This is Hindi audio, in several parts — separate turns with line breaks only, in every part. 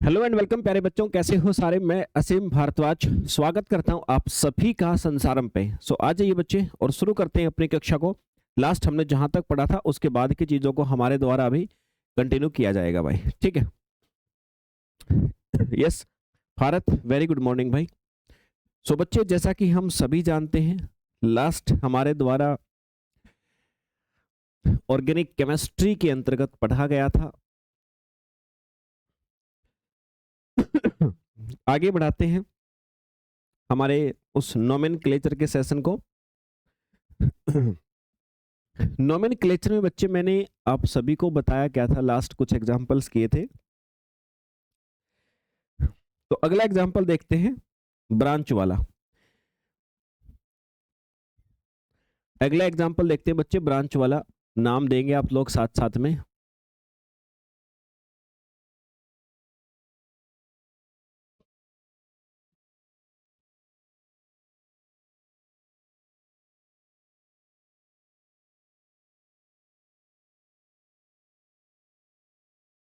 हेलो एंड वेलकम प्यारे बच्चों, कैसे हो सारे। मैं असीम भारद्वाज स्वागत करता हूं आप सभी का संसारम पे। आ जाइए बच्चे और शुरू करते हैं अपनी कक्षा को। लास्ट हमने जहां तक पढ़ा था उसके बाद की चीजों को हमारे द्वारा अभी कंटिन्यू किया जाएगा भाई, ठीक है। Yes Bharat, very good morning भाई। बच्चे, जैसा कि हम सभी जानते हैं, लास्ट हमारे द्वारा ऑर्गेनिक केमिस्ट्री के अंतर्गत पढ़ा गया था। आगे बढ़ाते हैं हमारे उस नोमेनक्लेचर के सेशन को। नोमेनक्लेचर में बच्चे मैंने आप सभी को बताया क्या था, लास्ट कुछ एग्जांपल्स किए थे। तो अगला एग्जांपल देखते हैं ब्रांच वाला। अगला एग्जांपल देखते हैं बच्चे ब्रांच वाला। नाम देंगे आप लोग साथ साथ में।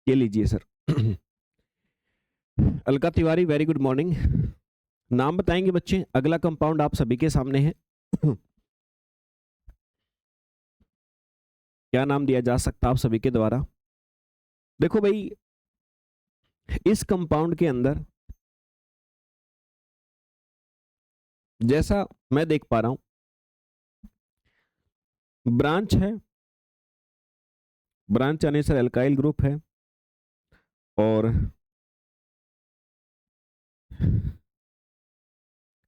ये लीजिए sir. Alka Tiwari, very good morning. नाम बताएंगे बच्चे। अगला कंपाउंड आप सभी के सामने है। क्या नाम दिया जा सकता आप सभी के द्वारा? देखो भाई, इस कंपाउंड के अंदर जैसा मैं देख पा रहा हूं, ब्रांच है। ब्रांच यानी सर एल्काइल ग्रुप है, और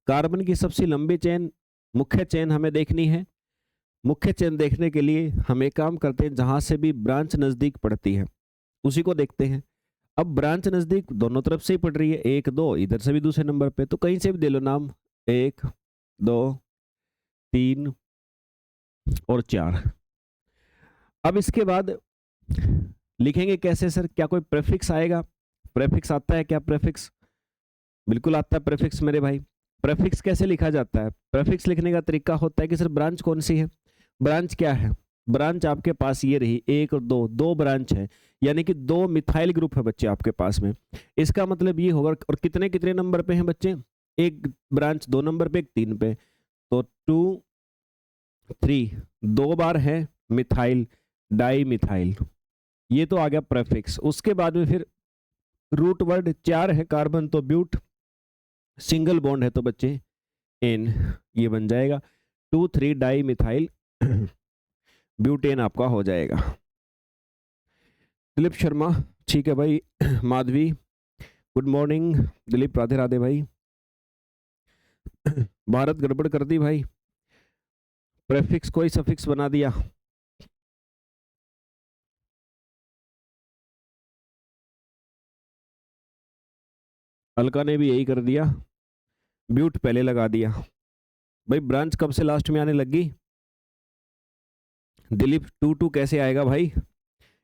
कार्बन की सबसे लंबी चेन, मुख्य चेन हमें देखनी है। मुख्य चेन देखने के लिए हम एक काम करते हैं, जहां से भी ब्रांच नजदीक पड़ती है उसी को देखते हैं। अब ब्रांच नजदीक दोनों तरफ से ही पड़ रही है, एक दो, इधर से भी दूसरे नंबर पे, तो कहीं से भी दे लो नाम। एक, दो, तीन और चार। अब इसके बाद लिखेंगे कैसे सर? क्या कोई प्रेफिक्स आएगा? प्रेफिक्स आता है क्या? प्रेफिक्स बिल्कुल आता है प्रेफिक्स मेरे भाई। प्रेफिक्स कैसे लिखा जाता है? प्रेफिक्स लिखने का तरीका होता है कि सर ब्रांच कौन सी है। ब्रांच क्या है? ब्रांच आपके पास ये रही, एक और दो, दो ब्रांच है, यानी कि दो मिथाइल ग्रुप है बच्चे आपके पास में। इसका मतलब ये होगा। और कितने कितने नंबर पे हैं बच्चे? एक ब्रांच 2 नंबर पे, एक 3 पे, तो 2 3, दो बार है मिथाइल, डाई मिथाइल। ये तो आ गया प्रेफिक्स। उसके बाद में फिर रूट वर्ड 4 है कार्बन, तो ब्यूट। सिंगल बॉन्ड है तो बच्चे एन, ये बन जाएगा 2,3 डाई मिथाइल ब्यूटेन आपका हो जाएगा। दिलीप शर्मा, ठीक है भाई। Madhavi, good morning. दिलीप, राधे राधे भाई। भारत, गड़बड़ कर दी भाई, प्रेफिक्स कोई सफिक्स बना दिया। अलका ने भी यही कर दिया, ब्यूट पहले लगा दिया। भाई ब्रांच कब से लास्ट में आने लगी? दिलीप, 2 कैसे आएगा भाई?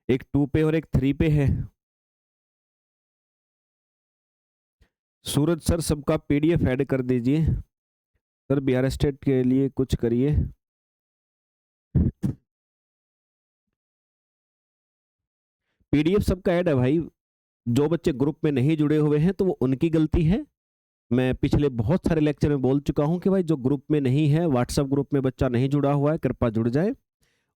एक 2 पे और एक 3 पे है। सूरज सर, सबका पीडीएफ ऐड कर दीजिए सर। बिहार स्टेट के लिए कुछ करिए। पीडीएफ सबका ऐड है भाई। जो बच्चे ग्रुप में नहीं जुड़े हुए हैं तो वो उनकी गलती है। मैं पिछले बहुत सारे लेक्चर में बोल चुका हूं कि भाई जो ग्रुप में नहीं है, व्हाट्सएप ग्रुप में बच्चा नहीं जुड़ा हुआ है, कृपया जुड़ जाए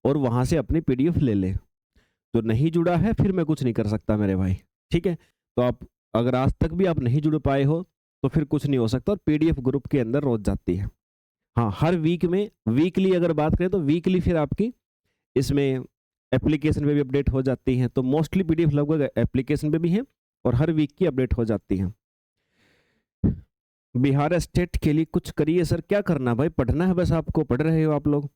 और वहां से अपनी पीडीएफ ले ले। जो नहीं जुड़ा है फिर मैं कुछ नहीं कर सकता मेरे भाई, ठीक है। तो आप अगर आज तक भी आप नहीं जुड़ पाए हो तो फिर कुछ नहीं हो सकता, और पीडीएफ ग्रुप के अंदर रोज जाती है। हाँ, हर वीक में, वीकली अगर बात करें तो वीकली फिर आपकी इसमें एप्लीकेशन पे भी अपडेट हो जाती हैं। तो मोस्टली पीडीएफ लगभग एप्लीकेशन पे भी है और हर वीक की अपडेट हो जाती है। बिहार स्टेट के लिए कुछ करिए सर। क्या करना भाई? पढ़ना है बस आपको। पढ़ रहे हो आप लोग,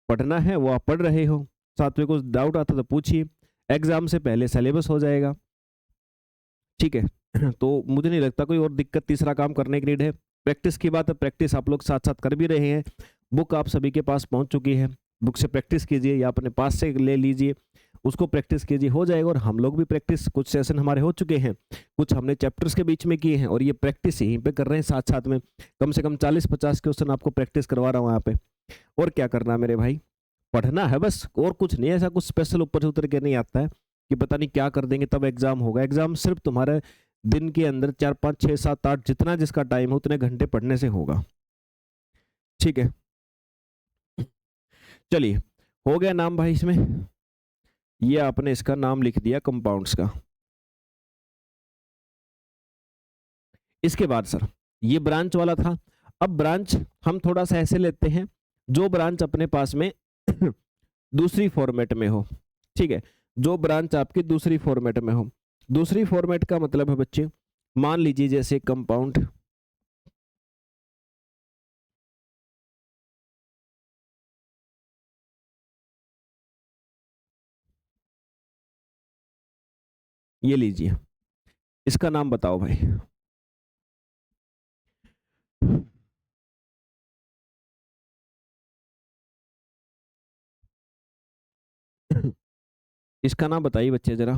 पढ़ना है वो आप पढ़ रहे हो। साथ में कुछ डाउट आता तो पूछिए, एग्जाम से पहले सिलेबस हो जाएगा, ठीक है। तो मुझे नहीं लगता कोई और दिक्कत, तीसरा काम करने की नीड है। प्रैक्टिस की बात है, प्रैक्टिस आप लोग साथ साथ कर भी रहे हैं। बुक आप सभी के पास पहुंच चुकी है, बुक से प्रैक्टिस कीजिए या अपने पास से ले लीजिए, उसको प्रैक्टिस कीजिए, हो जाएगा। और हम लोग भी प्रैक्टिस, कुछ सेशन हमारे हो चुके हैं, कुछ हमने चैप्टर्स के बीच में किए हैं, और ये प्रैक्टिस यहीं पे कर रहे हैं साथ साथ में। कम से कम 40-50 क्वेश्चन आपको प्रैक्टिस करवा रहा हूँ यहाँ पे। और क्या करना मेरे भाई? पढ़ना है बस, और कुछ नहीं। ऐसा कुछ स्पेशल ऊपर से उतर के नहीं आता है। कि पता नहीं क्या कर देंगे, तब एग्जाम होगा। एग्जाम सिर्फ तुम्हारे दिन के अंदर 4 5 6 7 8 जितना जिसका टाइम हो उतने घंटे पढ़ने से होगा। ठीक है, चलिए हो गया नाम भाई इसमें, ये आपने इसका नाम लिख दिया कंपाउंड्स का। इसके बाद सर ये ब्रांच वाला था। अब ब्रांच हम थोड़ा सा ऐसे लेते हैं जो ब्रांच अपने पास में दूसरी फॉर्मेट में हो। ठीक है, जो ब्रांच आपकी दूसरी फॉर्मेट में हो। दूसरी फॉर्मेट का मतलब है बच्चे, मान लीजिए जैसे कंपाउंड, ये लीजिए, इसका नाम बताओ भाई। इसका नाम बताइए बच्चे जरा।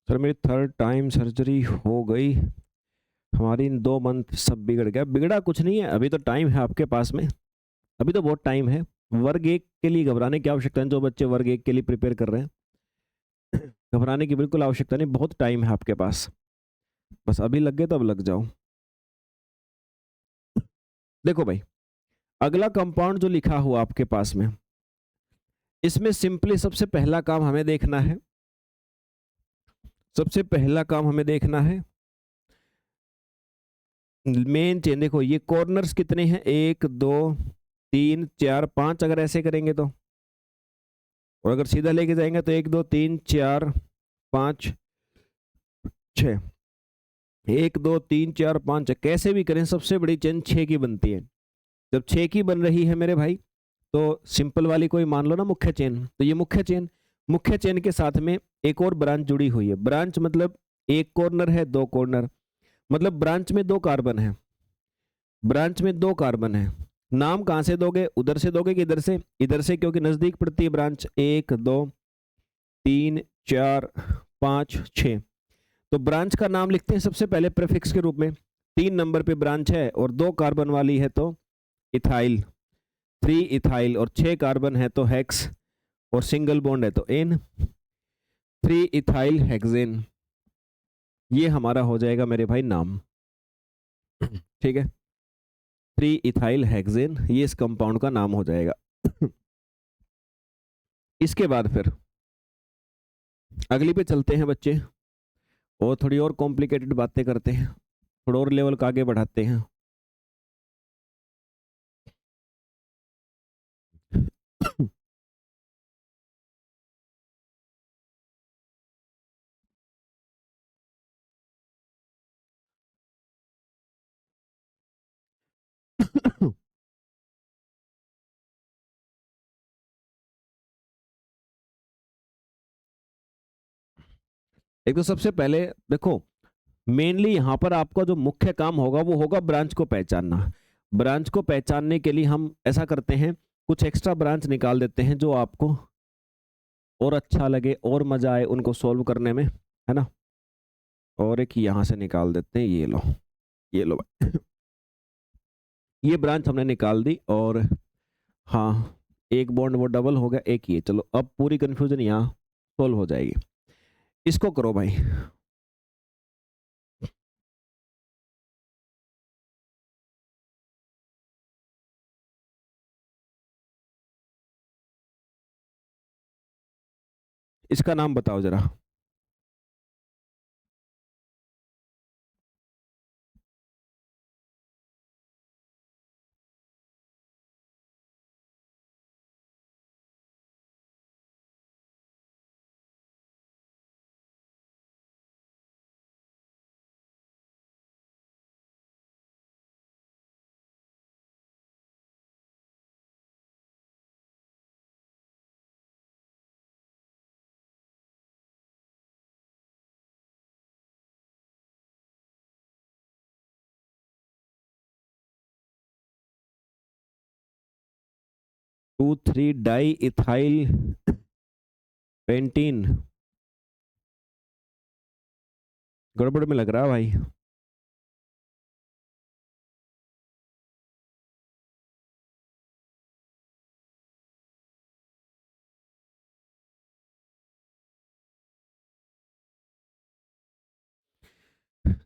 सर मेरी थर्ड टाइम सर्जरी हो गई, हमारी इन 2 मंथ सब बिगड़ गया। बिगड़ा कुछ नहीं है, अभी तो टाइम है आपके पास में, अभी तो बहुत टाइम है। वर्ग 1 के लिए घबराने की आवश्यकता नहीं, जो बच्चे वर्ग 1 के लिए प्रिपेयर कर रहे हैं घबराने की बिल्कुल आवश्यकता नहीं, बहुत टाइम है आपके पास, बस अभी लग गए तो अब लग जाओ। देखो भाई, अगला कंपाउंड जो लिखा हुआ आपके पास में, इसमें सिंपली सबसे पहला काम हमें देखना है, सबसे पहला काम हमें देखना है मेन चेन। देखो ये कॉर्नर्स कितने हैं, 1 2 3 4 5, अगर ऐसे करेंगे तो, और अगर सीधा लेके जाएंगे तो 1 2 3 4 5 6, 1 2 3 4 5, कैसे भी करें सबसे बड़ी चेन 6 की बनती है। जब 6 की बन रही है मेरे भाई, तो सिंपल वाली कोई मान लो ना मुख्य चेन, तो ये मुख्य चेन, मुख्य चेन के साथ में एक और ब्रांच जुड़ी हुई है। ब्रांच मतलब एक कॉर्नर है, 2 कॉर्नर, मतलब ब्रांच में 2 कार्बन है, ब्रांच में 2 कार्बन है। नाम कहां से दोगे, उधर से दोगे कि इधर से? इधर से, क्योंकि नजदीक पड़ती है ब्रांच। 1 2 3 4 5 6, तो ब्रांच का नाम लिखते हैं सबसे पहले प्रीफिक्स के रूप में। 3 नंबर पे ब्रांच है और 2 कार्बन वाली है तो इथाइल, 3 इथाइल, और 6 कार्बन है तो हेक्स, और सिंगल बॉन्ड है तो एन, 3 इथाइल हेक्सेन। ये हमारा हो जाएगा मेरे भाई नाम। ठीक है, 3 इथाइल हेक्सेन, ये इस कंपाउंड का नाम हो जाएगा। इसके बाद फिर अगली पे चलते हैं बच्चे, और थोड़ी और कॉम्प्लिकेटेड बातें करते हैं, थोड़ा और लेवल का आगे बढ़ाते हैं। एक तो सबसे पहले देखो, मेनली यहाँ पर आपका जो मुख्य काम होगा वो होगा ब्रांच को पहचानना। ब्रांच को पहचानने के लिए हम ऐसा करते हैं, कुछ एक्स्ट्रा ब्रांच निकाल देते हैं जो आपको और अच्छा लगे और मजा आए उनको सॉल्व करने में, है ना। और एक यहाँ से निकाल देते हैं, ये लो, ये लो भाई। ये ब्रांच हमने निकाल दी, और हाँ, एक बॉन्ड वो डबल हो गया, एक ये, चलो अब पूरी कंफ्यूजन यहाँ सॉल्व हो जाएगी। इसको करो भाई, इसका नाम बताओ जरा। 2,3 डाई इथाइल पेंटीन। गड़बड़ में लग रहा है भाई।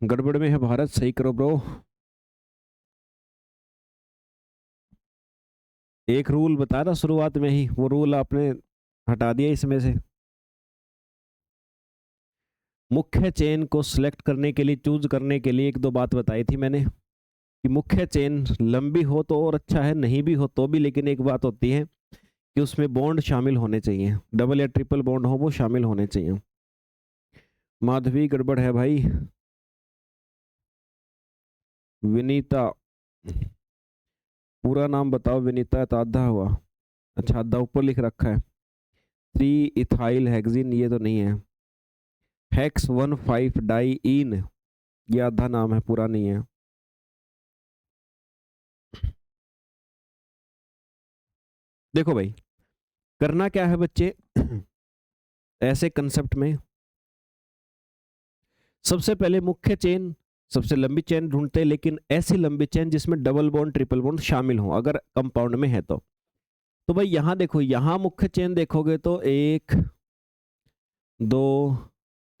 गड़बड़ में है भारत, सही करो ब्रो। एक रूल बता रहा शुरुआत में ही, वो रूल आपने हटा दिया इसमें से। मुख्य चेन को सिलेक्ट करने के लिए, चूज करने के लिए एक दो बात बताई थी मैंने कि मुख्य चेन लंबी हो तो और अच्छा है, नहीं भी हो तो भी, लेकिन एक बात होती है कि उसमें बॉन्ड शामिल होने चाहिए, डबल या ट्रिपल बॉन्ड हो वो शामिल होने चाहिए। माधवी गड़बड़ है भाई। विनीता, पूरा नाम बताओ। विनीता तो आधा हुआ। अच्छा, आधा ऊपर लिख रखा है। 3 इथाइल हेक्सिन, ये तो नहीं है। हेक्स 1,5 डाई इन, ये आधा नाम है, पूरा नहीं है। देखो भाई, करना क्या है बच्चे, ऐसे कंसेप्ट में सबसे पहले मुख्य चेन, सबसे लंबी चेन ढूंढते हैं, लेकिन ऐसी लंबी चेन जिसमें डबल बॉन्ड ट्रिपल बॉन्ड शामिल हो, अगर कंपाउंड में है तो भाई यहां देखो, यहां मुख्य चेन देखोगे तो 1 2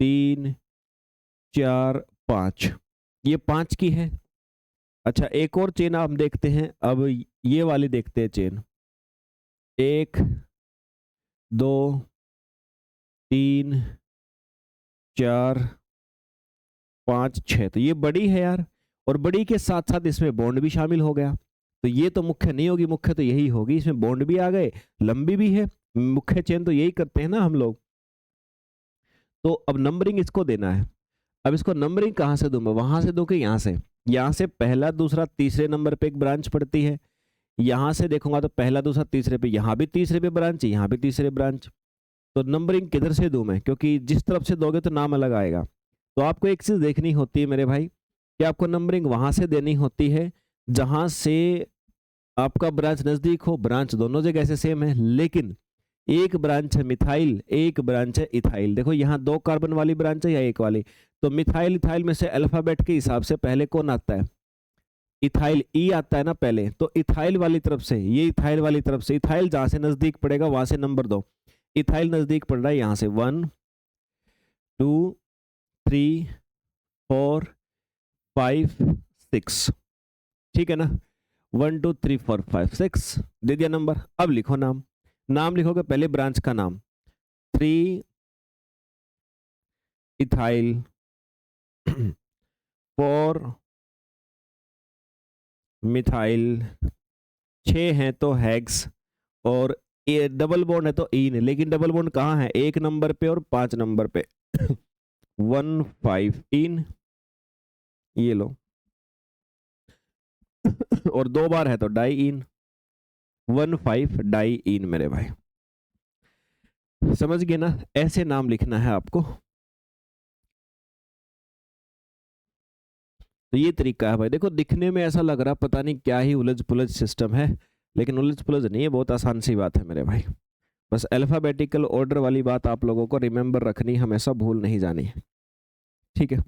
3 4 5, ये 5 की है। अच्छा, एक और चेन आप देखते हैं, अब ये वाली देखते हैं चेन। 1 2 3 4 5 6, तो ये बड़ी है यार, और बड़ी के साथ साथ इसमें बॉन्ड भी शामिल हो गया, तो ये तो मुख्य नहीं होगी, मुख्य तो यही होगी, इसमें बॉन्ड भी आ गए, लंबी भी है। मुख्य चेन तो यही करते हैं ना हम लोग। तो अब नंबरिंग इसको देना है। अब इसको नंबरिंग कहाँ से दूं मैं, वहां से दूं कि यहाँ से? यहाँ से पहला दूसरा तीसरे नंबर पे एक ब्रांच पड़ती है, यहाँ से देखूंगा तो पहला दूसरा तीसरे पे, यहाँ भी तीसरे पे ब्रांच, यहाँ भी तीसरे ब्रांच। तो नंबरिंग किधर से दूं मैं, क्योंकि जिस तरफ से दोगे तो नाम अलग आएगा। तो आपको एक चीज देखनी होती है मेरे भाई, कि आपको नंबरिंग वहां से देनी होती है जहां से आपका ब्रांच नजदीक हो। ब्रांच दोनों जगह से सेम है, लेकिन एक ब्रांच है मिथाइल, एक ब्रांच है इथाइल। देखो यहाँ 2 कार्बन वाली ब्रांच है या एक वाली, तो मिथाइल इथाइल में से अल्फाबेट के हिसाब से पहले कौन आता है? इथाइल, ई आता है ना पहले, तो इथाइल वाली तरफ से, ये इथाइल वाली तरफ से, इथाइल जहां से नजदीक पड़ेगा वहां से नंबर दो। इथाइल नजदीक पड़ रहा है यहाँ से 1 2 3 4 5 6, ठीक है ना? 1 2 3 4 5 6 दे दिया नंबर। अब लिखो नाम। नाम लिखोगे पहले ब्रांच का नाम, 3 इथाइल 4 मिथाइल, 6 हैं तो हेक्स, और ये डबल बॉन्ड है तो इन, लेकिन डबल बॉन्ड कहाँ है? 1 नंबर पे और 5 नंबर पे। 1,5 इन, ये लो। और 2 बार है तो डाई इन, 1,5 डाई इन मेरे भाई। समझ गए ना? ऐसे नाम लिखना है आपको। तो ये तरीका है भाई। देखो दिखने में ऐसा लग रहा पता नहीं क्या ही उलझ पुलझ सिस्टम है, लेकिन उलझ पुलझ नहीं है, बहुत आसान सी बात है मेरे भाई। बस अल्फाबेटिकल ऑर्डर वाली बात आप लोगों को रिमेंबर रखनी, हमेशा भूल नहीं जानी है, ठीक है?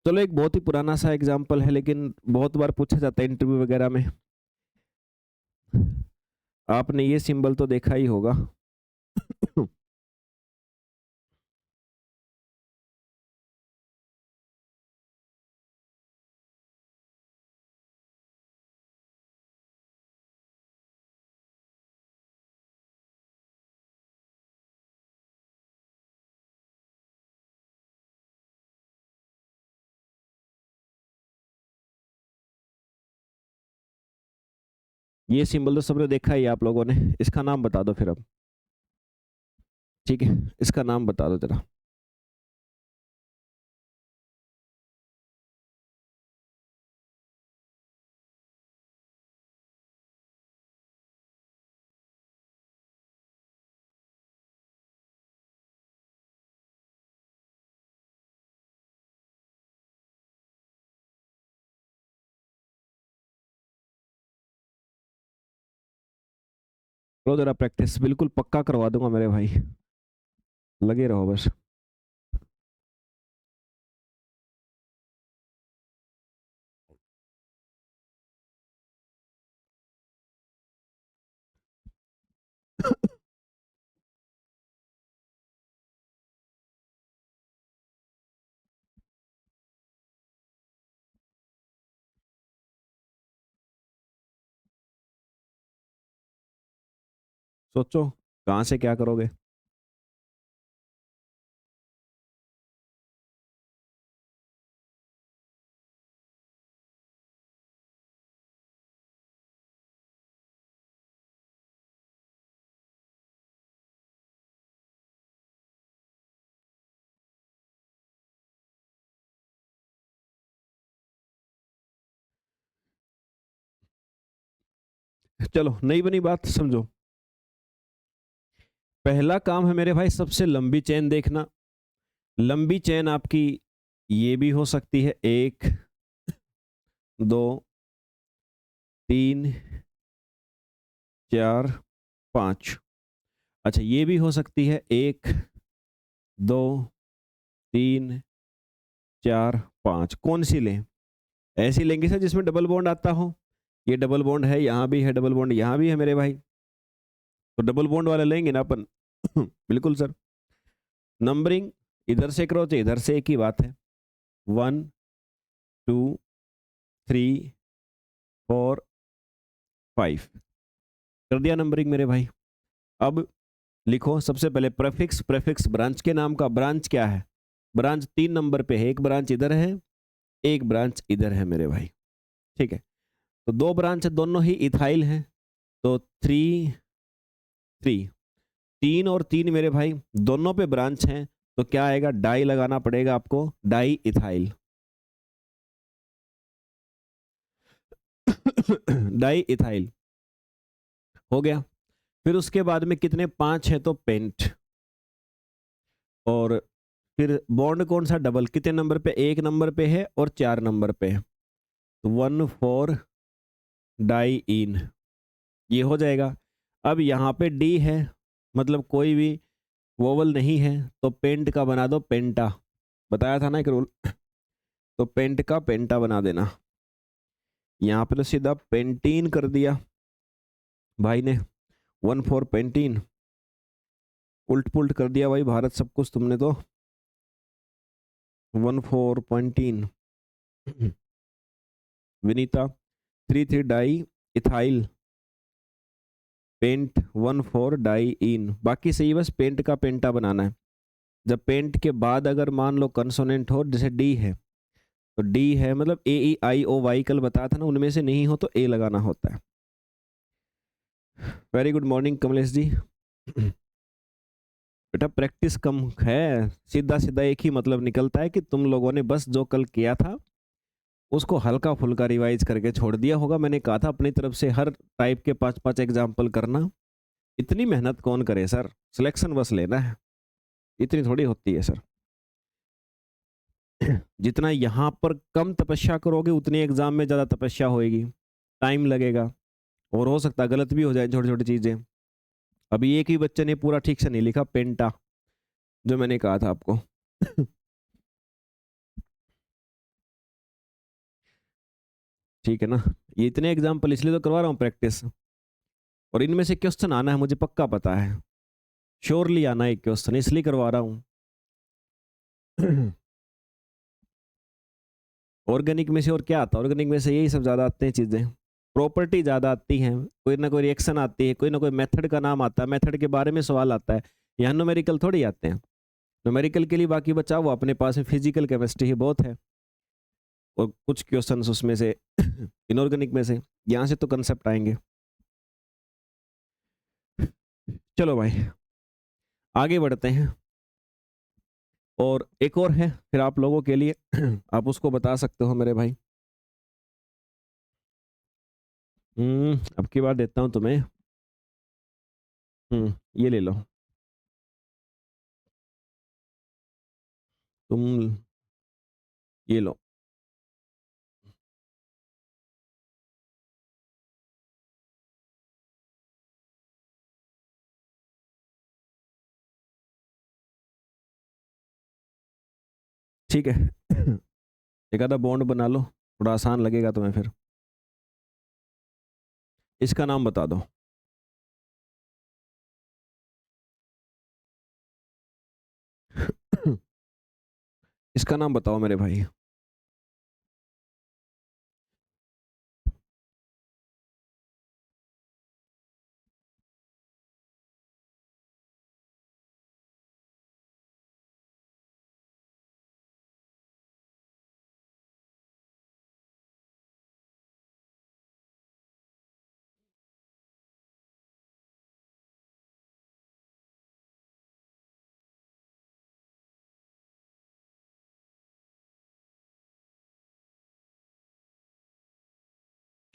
चलो, एक बहुत ही पुराना सा एग्जाम्पल है, लेकिन बहुत बार पूछा जाता है इंटरव्यू वगैरह में। आपने ये सिंबल तो देखा ही होगा। ये सिंबल तो सबने देखा ही आप लोगों ने, इसका नाम बता दो फिर अब। ठीक है, इसका नाम बता दो जरा। लो जरा प्रैक्टिस, बिल्कुल पक्का करवा दूंगा मेरे भाई, लगे रहो बस। सोचो कहाँ से क्या करोगे। चलो नई बनी बात समझो। पहला काम है मेरे भाई सबसे लंबी चेन देखना। लंबी चेन आपकी ये भी हो सकती है, 1 2 3 4 5। अच्छा ये भी हो सकती है, 1 2 3 4 5। कौन सी लें? ऐसी लेंगे सर जिसमें डबल बॉन्ड आता हो। ये डबल बॉन्ड है, यहाँ भी है डबल बॉन्ड, यहाँ भी है मेरे भाई, तो डबल बॉन्ड वाला लेंगे ना अपन। बिल्कुल सर। नंबरिंग इधर से करो तो इधर से एक ही बात है, 1 2 3 4 5। कर दिया नंबरिंग मेरे भाई। अब लिखो सबसे पहले प्रेफिक्स। प्रेफिक्स ब्रांच के नाम का। ब्रांच क्या है? ब्रांच 3 नंबर पे है, एक ब्रांच इधर है, एक ब्रांच इधर है मेरे भाई। ठीक है, तो दो ब्रांच है, दोनों ही इथाइल हैं, तो 3 3। 3 और 3 मेरे भाई दोनों पे ब्रांच हैं, तो क्या आएगा? डाई लगाना पड़ेगा आपको, डाई इथाइल। डाई इथाइल हो गया। फिर उसके बाद में कितने? 5 है तो पेंट। और फिर बॉन्ड कौन सा? डबल। कितने नंबर पे? 1 नंबर पे है और 4 नंबर पे है, तो 1 4 डाई इन, ये हो जाएगा। अब यहाँ पे डी है, मतलब कोई भी वोवल नहीं है, तो पेंट का बना दो पेंटा। बताया था ना एक रूल, तो पेंट का पेंटा बना देना। यहाँ पे तो सीधा पेंटीन कर दिया भाई ने, 1 4 पेंटीन। उल्ट पुल्ट कर दिया भाई भारत सब कुछ तुमने तो। 1 4 pentene. Vinita 3 3 di ethyl pent 1 4 diene. बाकी सही, बस पेंट का पेंटा बनाना है। जब पेंट के बाद अगर मान लो कंसोनेंट हो, जैसे डी है, तो डी है मतलब ए ई आई ओ वाई, कल बताया था ना, उनमें से नहीं हो तो ए लगाना होता है। Very good morning Kamlesh ji. बेटा प्रैक्टिस कम है, सीधा सीधा एक ही मतलब निकलता है कि तुम लोगों ने बस जो कल किया था उसको हल्का फुल्का रिवाइज करके छोड़ दिया होगा। मैंने कहा था अपनी तरफ से हर टाइप के 5 5 एग्जाम्पल करना। इतनी मेहनत कौन करे सर, सिलेक्शन बस लेना है, इतनी थोड़ी होती है सर। जितना यहाँ पर कम तपस्या करोगे उतनी एग्जाम में ज़्यादा तपस्या होएगी, टाइम लगेगा, और हो सकता है गलत भी हो जाए छोटी छोटी चीज़ें। अभी एक ही बच्चे ने पूरा ठीक से नहीं लिखा पेंटा, जो मैंने कहा था आपको। ठीक है ना, ये इतने एग्जाम्पल इसलिए तो करवा रहा हूँ प्रैक्टिस, और इनमें से क्वेश्चन आना है मुझे पक्का पता है, श्योरली आना है क्वेश्चन, इसलिए करवा रहा हूँ। ऑर्गेनिक में से और क्या आता है? ऑर्गेनिक में से यही सब ज़्यादा आते हैं चीज़ें, प्रॉपर्टी ज़्यादा आती हैं, कोई ना कोई रिएक्शन आती है, कोई ना कोई मेथड का नाम आता है, मेथड के बारे में सवाल आता है। यहाँ न्यूमेरिकल थोड़ी आते हैं। न्यूमेरिकल के लिए बाकी बचा वो अपने पास में फिजिकल केमिस्ट्री ही बहुत है, और कुछ क्वेश्चंस उसमें से इनऑर्गेनिक में से, यहाँ से तो कंसेप्ट आएंगे। चलो भाई आगे बढ़ते हैं, और एक और है फिर आप लोगों के लिए। आप उसको बता सकते हो मेरे भाई। अब की बार देता हूँ तुम्हें। ये ले लो तुम, ये लो। ठीक है। एक आधा बॉन्ड बना लो, थोड़ा आसान लगेगा तुम्हें फिर। इसका नाम बता दो। इसका नाम बताओ मेरे भाई।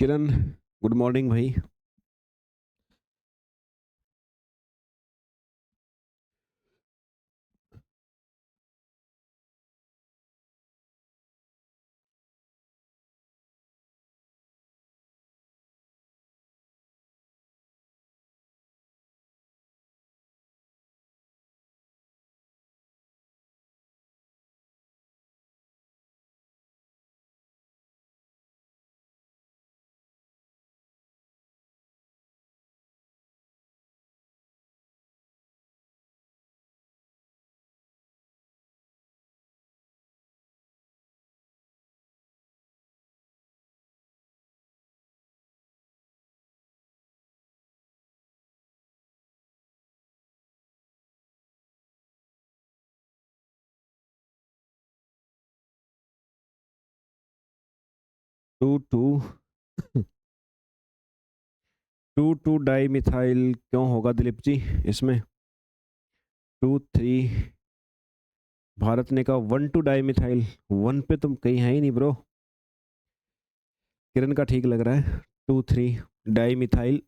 किरण, गुड मॉर्निंग भाई। Two two two two dimethyl क्यों होगा दिलीप जी इसमें? टू थ्री, भारत ने कहा one two di methyl, one पे तुम कहीं है ही नहीं ब्रो। किरण का ठीक लग रहा है, two three dimethyl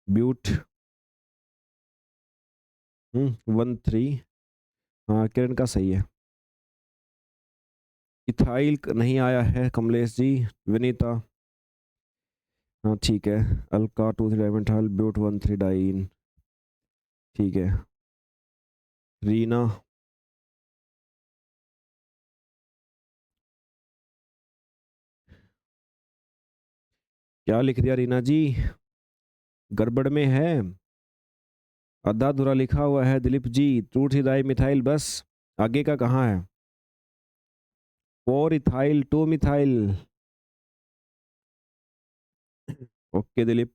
buta, one three. हाँ किरण का सही है। इथाइल नहीं आया है कमलेश जी। विनीता, हाँ ठीक है। Alka two three dimethyl buta one three diene, ठीक है। रीना, क्या लिख दिया रीना जी? गड़बड़ में है, आधा अधूरा लिखा हुआ है Dilip ji. To three di methyl बस, आगे का कहाँ है? Four ethyl two methyl. Okay Dilip,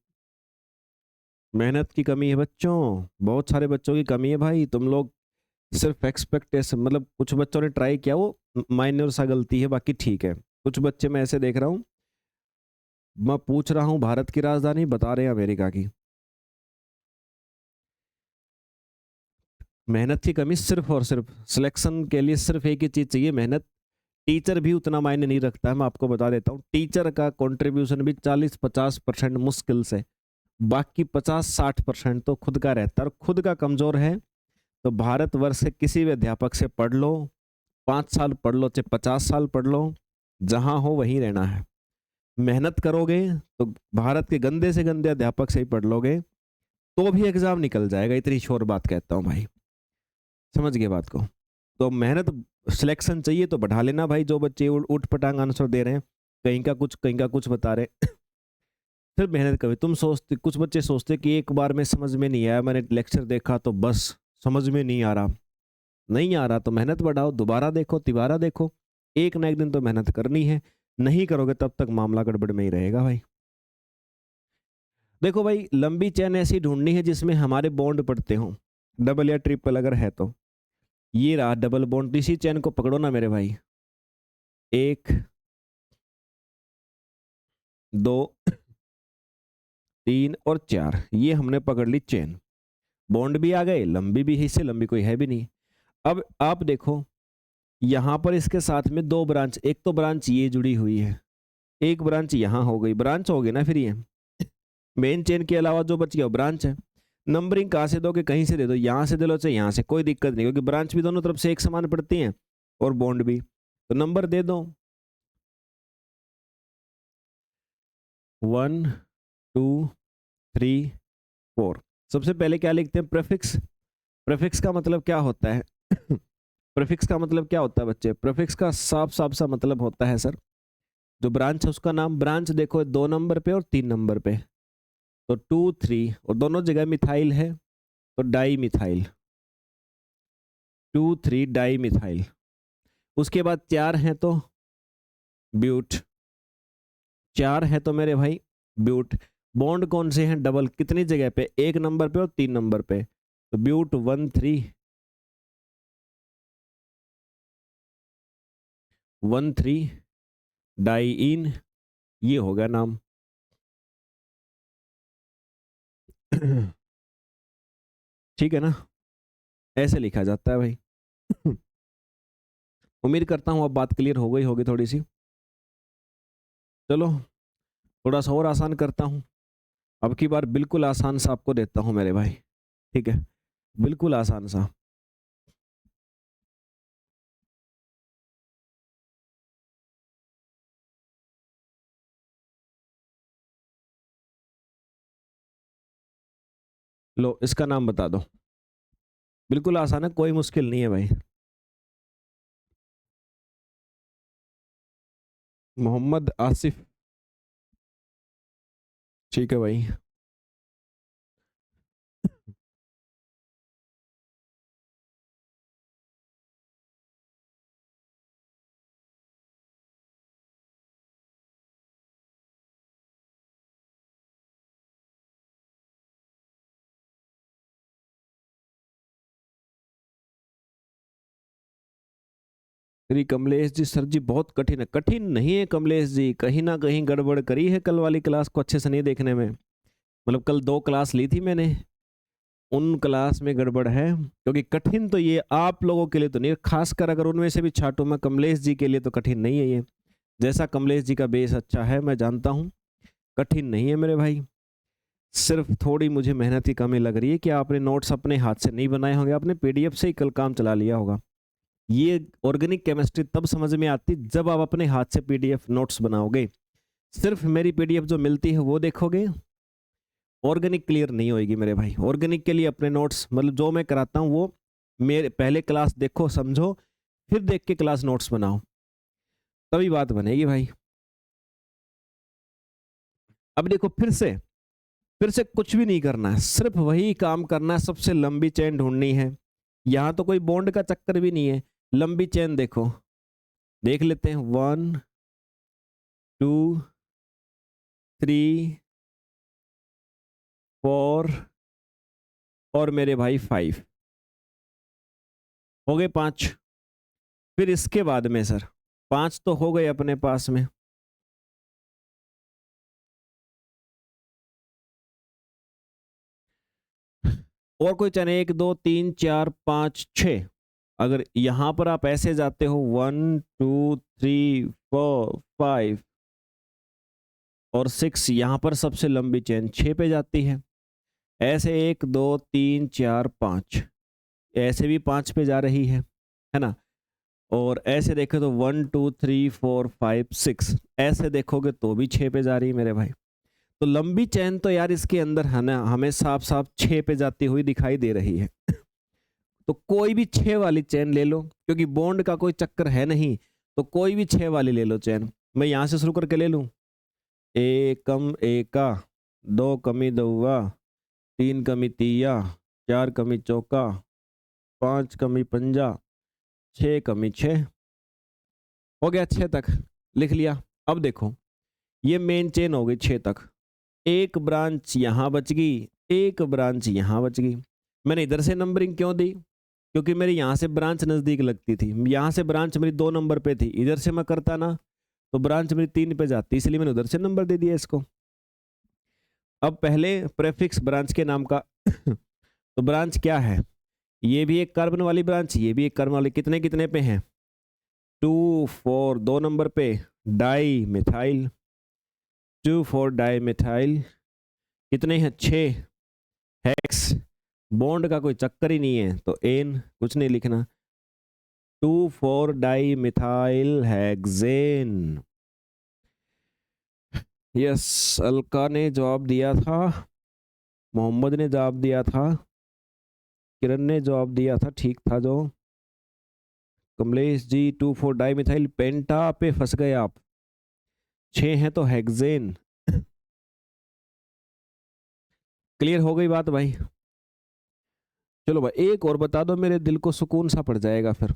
मेहनत की कमी है बच्चों, बहुत सारे बच्चों की कमी है भाई। तुम लोग सिर्फ एक्सपेक्टेशन, मतलब कुछ बच्चों ने ट्राई किया, वो माइनर सा गलती है, बाकी ठीक है। कुछ बच्चे मैं ऐसे देख रहा हूँ, मैं पूछ रहा हूँ भारत की राजधानी, बता रहे हैं अमेरिका की। मेहनत की कमी, सिर्फ और सिर्फ सिलेक्शन के लिए सिर्फ एक ही चीज चाहिए, मेहनत। टीचर भी उतना मायने नहीं रखता है, मैं आपको बता देता हूँ। टीचर का कंट्रीब्यूशन भी 40-50% मुश्किल से, बाकी 50-60% तो खुद का रहता है, और खुद का कमजोर है तो भारतवर्ष के किसी भी अध्यापक से पढ़ लो, 5 साल पढ़ लो चाहे 50 साल पढ़ लो, जहां हो वहीं रहना है। मेहनत करोगे तो भारत के गंदे से गंदे अध्यापक से ही पढ़ लोगे तो भी एग्जाम निकल जाएगा, इतनी श्योर बात कहता हूँ भाई। समझ गए बात को? तो मेहनत, सिलेक्शन चाहिए तो बढ़ा लेना भाई। जो बच्चे उठ पटांग आंसर दे रहे हैं, कहीं का कुछ बता रहे हैं, फिर मेहनत करो। तुम सोचते, कुछ बच्चे सोचते कि एक बार में समझ में नहीं आया, मैंने लेक्चर देखा तो बस समझ में नहीं आ रहा। नहीं आ रहा तो मेहनत बढ़ाओ, दोबारा देखो, तिबारा देखो, एक ना एक दिन तो मेहनत करनी है। नहीं करोगे तब तक मामला गड़बड़ में ही रहेगा भाई। देखो भाई, लंबी चेन ऐसी ढूंढनी है जिसमें हमारे बॉन्ड पड़ते हों, डबल या ट्रिपल अगर है तो। ये रहा डबल बॉन्ड, इसी चेन को पकड़ो ना मेरे भाई। एक, दो, तीन और चार, ये हमने पकड़ ली चेन। बॉन्ड भी आ गए, लंबी भी है, इससे लंबी कोई है भी नहीं। अब आप देखो, यहां पर इसके साथ में दो ब्रांच, एक तो ब्रांच ये जुड़ी हुई है, एक ब्रांच यहां हो गई, ब्रांच हो गई ना फिर ये। मेन चेन के अलावा जो बच गया वो ब्रांच है। नंबरिंग कहाँ से दोगे? कहीं से दे दो, यहाँ से दे लो चाहे यहाँ से, कोई दिक्कत नहीं, क्योंकि ब्रांच भी दोनों तरफ से एक समान पड़ती हैं और बॉन्ड भी, तो नंबर दे दो। 1 2 3 4। सबसे पहले क्या लिखते हैं? प्रेफिक्स। प्रेफिक्स का मतलब क्या होता है? प्रीफिक्स का मतलब क्या होता है बच्चे? प्रीफिक्स का साफ साफ सा मतलब होता है सर, जो ब्रांच है उसका नाम। ब्रांच देखो 2 नंबर पे और 3 नंबर पे, तो 2 3 और दोनों जगह मिथाइल है, तो डाई मिथाइल, 2 3 डाई मिथाइल। उसके बाद 4 है तो ब्यूट, 4 है तो मेरे भाई ब्यूट। बॉन्ड कौन से हैं? डबल, कितनी जगह पे? 1 नंबर पे और 3 नंबर पे, तो ब्यूट 1 3 1 3 डाई इन, ये हो गया नाम। ठीक है ना, ऐसे लिखा जाता है भाई। उम्मीद करता हूँ अब बात क्लियर हो गई होगी थोड़ी सी। चलो थोड़ा सा और आसान करता हूँ, अब की बार बिल्कुल आसान सा आपको देता हूँ मेरे भाई, ठीक है, बिल्कुल आसान सा। लो इसका नाम बता दो, बिल्कुल आसान है, कोई मुश्किल नहीं है भाई। मोहम्मद आसिफ, ठीक है भाई। श्री कमलेश जी, सर जी बहुत कठिन है। कठिन नहीं है कमलेश जी, कहीं ना कहीं गड़बड़ करी है कल वाली क्लास को अच्छे से नहीं देखने में। मतलब कल 2 क्लास ली थी मैंने, उन क्लास में गड़बड़ है, क्योंकि कठिन तो ये आप लोगों के लिए तो नहीं, खासकर अगर उनमें से भी छाटू मैं, कमलेश जी के लिए तो कठिन नहीं है ये। जैसा कमलेश जी का बेस अच्छा है मैं जानता हूँ, कठिन नहीं है मेरे भाई। सिर्फ थोड़ी मुझे मेहनत की कमी लग रही है कि आपने नोट्स अपने हाथ से नहीं बनाए होंगे, आपने पीडीएफ से ही कल काम चला लिया होगा। ये ऑर्गेनिक केमिस्ट्री तब समझ में आती जब आप अपने हाथ से पीडीएफ नोट्स बनाओगे। सिर्फ मेरी पीडीएफ जो मिलती है वो देखोगे, ऑर्गेनिक क्लियर नहीं होगी मेरे भाई। ऑर्गेनिक के लिए अपने नोट्स, मतलब जो मैं कराता हूँ वो मेरे पहले क्लास देखो समझो, फिर देख के क्लास नोट्स बनाओ, तभी बात बनेगी भाई। अब देखो फिर से कुछ भी नहीं करना है, सिर्फ वही काम करना है, सबसे लंबी चेन ढूंढनी है। यहाँ तो कोई बॉन्ड का चक्कर भी नहीं है, लंबी चेन देखो, देख लेते हैं। 1 2 3 4 और मेरे भाई 5, हो गए 5। फिर इसके बाद में सर 5 तो हो गए अपने पास में, और कोई चैन 1 2 3 4 5 6। अगर यहां पर आप ऐसे जाते हो 1 2 3 4 5 और 6, यहां पर सबसे लंबी चेन 6 पे जाती है। ऐसे 1 2 3 4 5, ऐसे भी 5 पे जा रही है ना। और ऐसे देखे तो 1 2 3 4 5 6, ऐसे देखोगे तो भी 6 पे जा रही है मेरे भाई। तो लंबी चैन तो यार इसके अंदर है ना, हमें साफ साफ 6 पे जाती हुई दिखाई दे रही है। तो कोई भी 6 वाली चैन ले लो, क्योंकि बॉन्ड का कोई चक्कर है नहीं, तो कोई भी 6 वाली ले लो चैन। मैं यहां से शुरू करके ले लूं, एकम एका, 2 कमी दौआ, 3 कमी तिया, 4 कमी चौका, 5 कमी पंजा, 6 कमी 6, हो गया 6 तक लिख लिया। अब देखो ये मेन चेन हो गई 6 तक, एक ब्रांच यहां बच गई, एक ब्रांच यहां बच गई। मैंने इधर से नंबरिंग क्यों दी? क्योंकि मेरी यहाँ से ब्रांच नज़दीक लगती थी, यहाँ से ब्रांच मेरी 2 नंबर पे थी, इधर से मैं करता ना तो ब्रांच मेरी 3 पे जाती, इसलिए मैंने उधर से नंबर दे दिया इसको। अब पहले प्रेफिक्स ब्रांच के नाम का तो ब्रांच क्या है? ये भी एक कार्बन वाली ब्रांच, ये भी एक कार्बन वाली। कितने कितने पे हैं? 2 4, 2 नंबर पे डाई मिथाइल, 2 4 डाई मिथाइल। कितने हैं? 6 हेक्स, बॉन्ड का कोई चक्कर ही नहीं है तो एन कुछ नहीं लिखना, 2 4 di methyl hexane. Yes, Alka ने जवाब दिया था, मोहम्मद ने जवाब दिया था, किरण ने जवाब दिया था, ठीक था जो। कमलेश जी 2,4 डाई मिथाइल पेंटा पे फंस गए आप। 6 हैं तो हेक्सेन। क्लियर हो गई बात भाई? चलो भाई एक और बता दो, मेरे दिल को सुकून सा पड़ जाएगा फिर,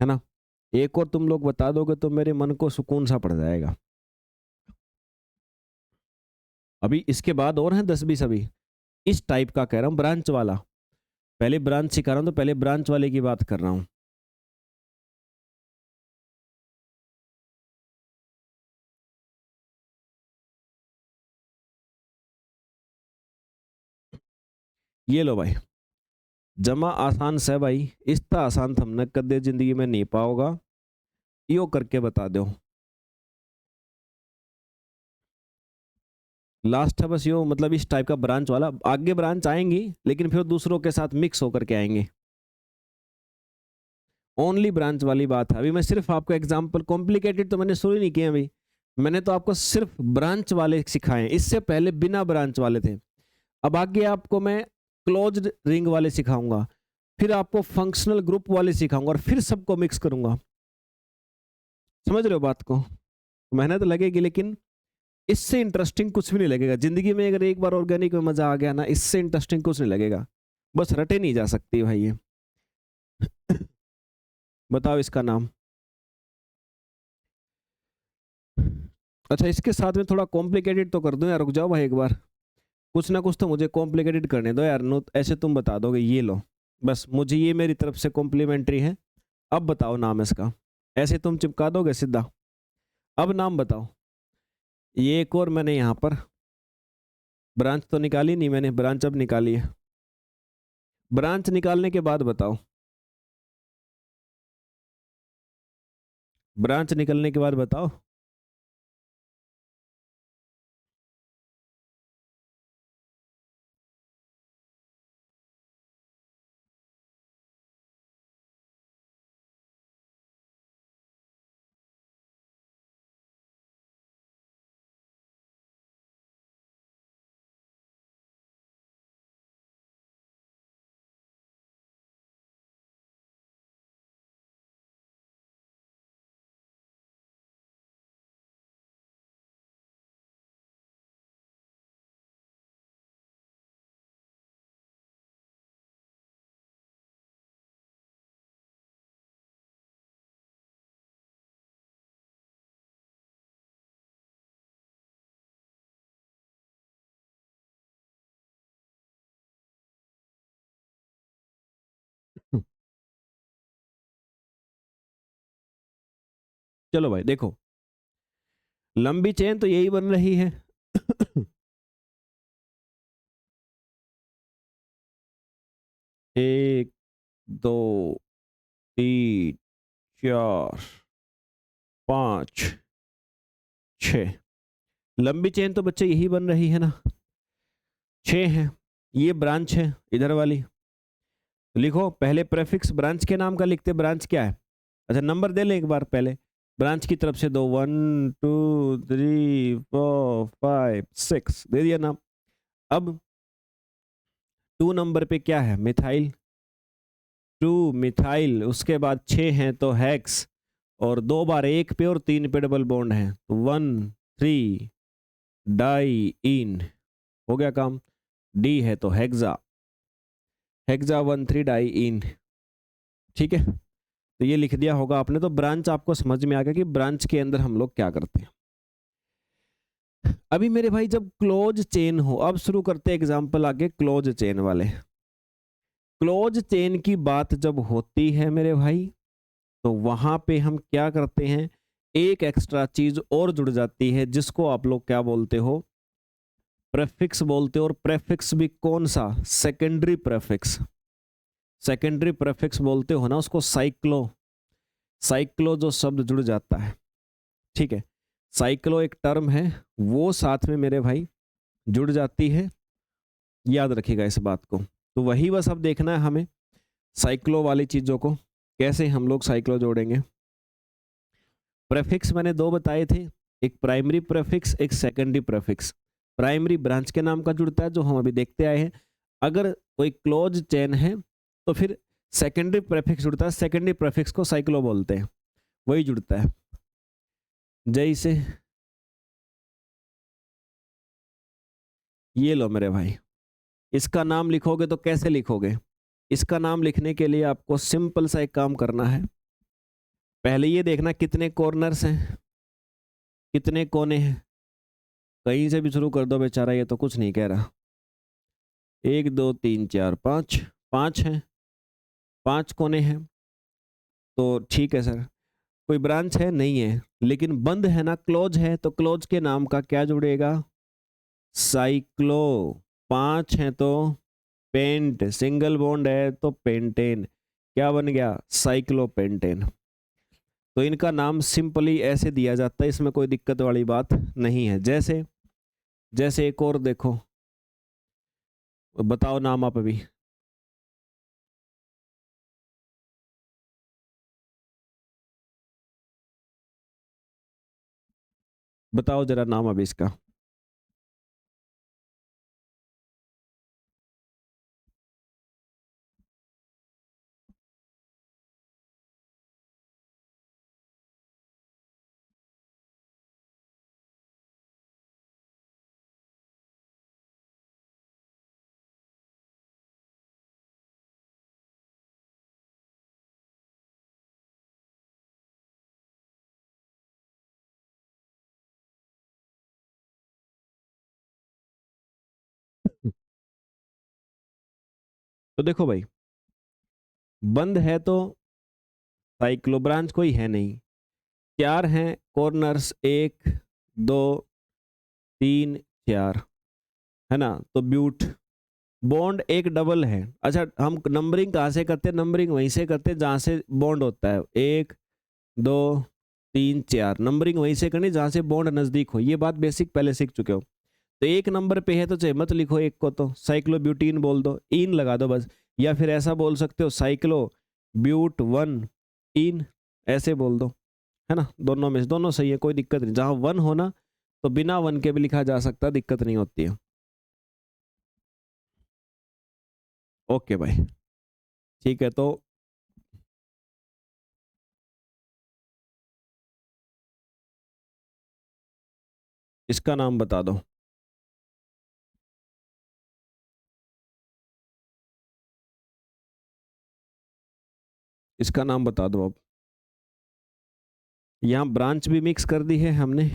है ना। एक और तुम लोग बता दोगे तो मेरे मन को सुकून सा पड़ जाएगा। अभी इसके बाद और हैं 10-20 अभी इस टाइप का कह रहा हूँ, ब्रांच वाला। पहले ब्रांच सिखा रहा हूँ तो पहले ब्रांच वाले की बात कर रहा हूँ। ये लो भाई, जमा आसान से भाई, इतना आसान तुमने कदे जिंदगी में नहीं पाओगा, यो करके बता दो। लास्ट है बस यो, मतलब इस टाइप का ब्रांच वाला। आगे ब्रांच आएंगी लेकिन फिर दूसरों के साथ मिक्स होकर के आएंगे। ओनली ब्रांच वाली बात है। अभी मैं सिर्फ आपको एग्जांपल, कॉम्प्लिकेटेड तो मैंने शुरू ही नहीं किया अभी, मैंने तो आपको सिर्फ ब्रांच वाले सिखाए, इससे पहले बिना ब्रांच वाले थे। अब आगे आपको मैं क्लोज्ड रिंग वाले सिखाऊंगा, फिर आपको फंक्शनल ग्रुप वाले सिखाऊंगा और फिर सबको मिक्स करूंगा। समझ रहे हो बात को? मेहनत लगेगी लेकिन इससे इंटरेस्टिंग कुछ भी नहीं लगेगा जिंदगी में। अगर एक बार ऑर्गेनिक में मजा आ गया ना, इससे इंटरेस्टिंग कुछ नहीं लगेगा। बस रटे नहीं जा सकती भाई ये। बताओ इसका नाम। अच्छा इसके साथ में थोड़ा कॉम्प्लिकेटेड तो कर दो यार, रुक जाओ भाई एक बार, कुछ ना कुछ तो मुझे कॉम्प्लिकेटेड करने दो यार। नो ऐसे तुम बता दोगे, ये लो बस, मुझे ये मेरी तरफ से कॉम्प्लीमेंट्री है। अब बताओ नाम इसका, ऐसे तुम चिपका दोगे सीधा। अब नाम बताओ। ये एक और मैंने यहाँ पर ब्रांच तो निकाली नहीं मैंने, ब्रांच अब निकाली है। ब्रांच निकालने के बाद बताओ, ब्रांच निकलने के बाद बताओ। चलो भाई देखो, लंबी चेन तो यही बन रही है। 1 2 3 4 5 6, लंबी चेन तो बच्चे यही बन रही है ना, 6 है। ये ब्रांच है इधर वाली। लिखो पहले प्रेफिक्स ब्रांच के नाम का लिखते, ब्रांच क्या है। अच्छा नंबर दे लें एक बार, पहले ब्रांच की तरफ से दो, 1 2 3 4 5 6 दे दिया नाम। अब 2 नंबर पे क्या है, मिथाइल, 2 मिथाइल। उसके बाद 6 हैं तो हेक्स, और 2 बार 1 पे और 3 पे डबल बॉन्ड है, 1 3 डाई इन, हो गया काम। डी है तो हेक्सा, हेक्सा 1 3 डाई इन। ठीक है, तो ये लिख दिया होगा आपने, तो ब्रांच आपको समझ में आ गया कि ब्रांच के अंदर हम लोग क्या करते हैं। अभी मेरे भाई जब क्लोज चेन हो, अब शुरू करते हैं एग्जांपल आगे क्लोज चेन वाले। क्लोज चेन की बात जब होती है मेरे भाई, तो वहां पे हम क्या करते हैं, एक एक्स्ट्रा चीज और जुड़ जाती है जिसको आप लोग क्या बोलते हो, प्रेफिक्स बोलते हो। और प्रेफिक्स भी कौन सा, सेकेंडरी प्रेफिक्स। सेकेंडरी प्रेफिक्स बोलते हो ना उसको, साइक्लो। साइक्लो जो शब्द जुड़ जाता है, ठीक है, साइक्लो एक टर्म है, वो साथ में मेरे भाई जुड़ जाती है, याद रखिएगा इस बात को। तो वही बस अब देखना है हमें, साइक्लो वाली चीजों को कैसे हम लोग साइक्लो जोड़ेंगे। प्रेफिक्स मैंने 2 बताए थे, एक प्राइमरी प्रेफिक्स, एक सेकेंडरी प्रेफिक्स। प्राइमरी ब्रांच के नाम का जुड़ता है जो हम अभी देखते आए हैं। अगर कोई क्लोज चेन है तो फिर सेकेंडरी प्रेफिक्स जुड़ता है, सेकेंडरी प्रेफिक्स को साइक्लो बोलते हैं, वही जुड़ता है। जैसे ये लो मेरे भाई, इसका नाम लिखोगे तो कैसे लिखोगे? इसका नाम लिखने के लिए आपको सिंपल सा एक काम करना है। पहले ये देखना कितने कॉर्नर्स हैं, कितने कोने हैं। कहीं से भी शुरू कर दो बेचारा, ये तो कुछ नहीं कह रहा। 1 2 3 4 5, 5 हैं, 5 कोने हैं। तो ठीक है सर, कोई ब्रांच है नहीं है, लेकिन बंद है ना, क्लोज है, तो क्लोज के नाम का क्या जुड़ेगा? साइक्लो। 5 है तो पेंट, सिंगल बॉन्ड है तो पेंटेन, क्या बन गया? साइक्लोपेंटेन। तो इनका नाम सिंपली ऐसे दिया जाता है, इसमें कोई दिक्कत वाली बात नहीं है। जैसे जैसे एक और देखो, बताओ नाम आप अभी। बताओ जरा नाम अभी इसका। तो देखो भाई, बंद है तो साइक्लो, ब्रांच कोई है नहीं। 4 हैं कॉर्नर्स, 1 2 3 4, है ना? तो ब्यूट। बॉन्ड एक डबल है। अच्छा, हम नंबरिंग कहाँ से करते हैं? नंबरिंग वहीं से करते हैं जहाँ से बॉन्ड होता है। 1 2 3 4, नंबरिंग वहीं से करनी जहाँ से बॉन्ड नजदीक हो। ये बात बेसिक पहले सीख चुके हो। तो 1 नंबर पे है तो चाहे मत लिखो 1 को, तो साइक्लोब्यूटीन बोल दो, इन लगा दो बस। या फिर ऐसा बोल सकते हो, साइक्लो ब्यूट 1 इन, ऐसे बोल दो, है ना? दोनों में से दोनों सही है, कोई दिक्कत नहीं। जहाँ 1 होना तो बिना 1 के भी लिखा जा सकता है, दिक्कत नहीं होती है। ओके भाई, ठीक है। तो इसका नाम बता दो। इसका नाम बता दो अब। यहाँ ब्रांच भी मिक्स कर दी है हमने।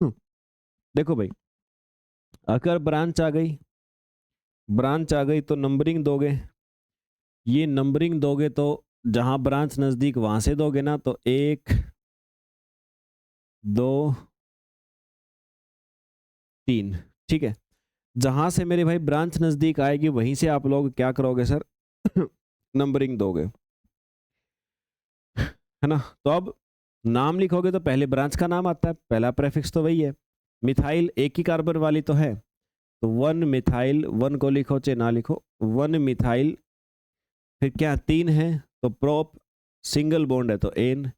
हम्म, देखो भाई, अगर ब्रांच आ गई, ब्रांच आ गई तो नंबरिंग दोगे। ये नंबरिंग दोगे तो जहां ब्रांच नजदीक वहां से दोगे ना, तो 1 2 3, ठीक है। जहां से मेरे भाई ब्रांच नजदीक आएगी वहीं से आप लोग क्या करोगे सर? नंबरिंग दोगे, है ना? तो अब नाम लिखोगे तो पहले ब्रांच का नाम आता है, पहला प्रेफिक्स तो वही है। मिथाइल एक ही कार्बन वाली तो है, तो 1 मिथाइल, 1 को लिखो चाहे ना लिखो, 1 मिथाइल। फिर क्या 3 है तो प्रोप, सिंगल बॉन्ड है तो एन,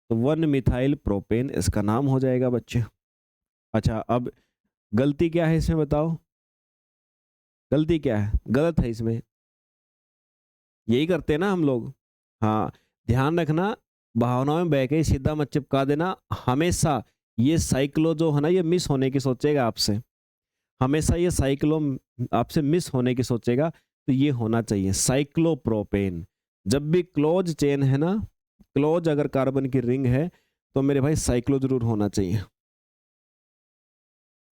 तो 1 मिथाइल प्रोपेन इसका नाम हो जाएगा बच्चे। अच्छा, अब गलती क्या है इसमें बताओ? गलती क्या है? गलत है इसमें, यही करते हैं ना हम लोग। हाँ, ध्यान रखना, भावनाओं में बह के सीधा मत चिपका देना हमेशा। ये साइक्लो जो है ना, ये मिस होने की सोचेगा आपसे, हमेशा ये साइक्लो आपसे मिस होने की सोचेगा। तो ये होना चाहिए साइक्लोप्रोपेन। जब भी क्लोज चेन है ना, क्लोज अगर कार्बन की रिंग है, तो मेरे भाई साइक्लो जरूर होना चाहिए।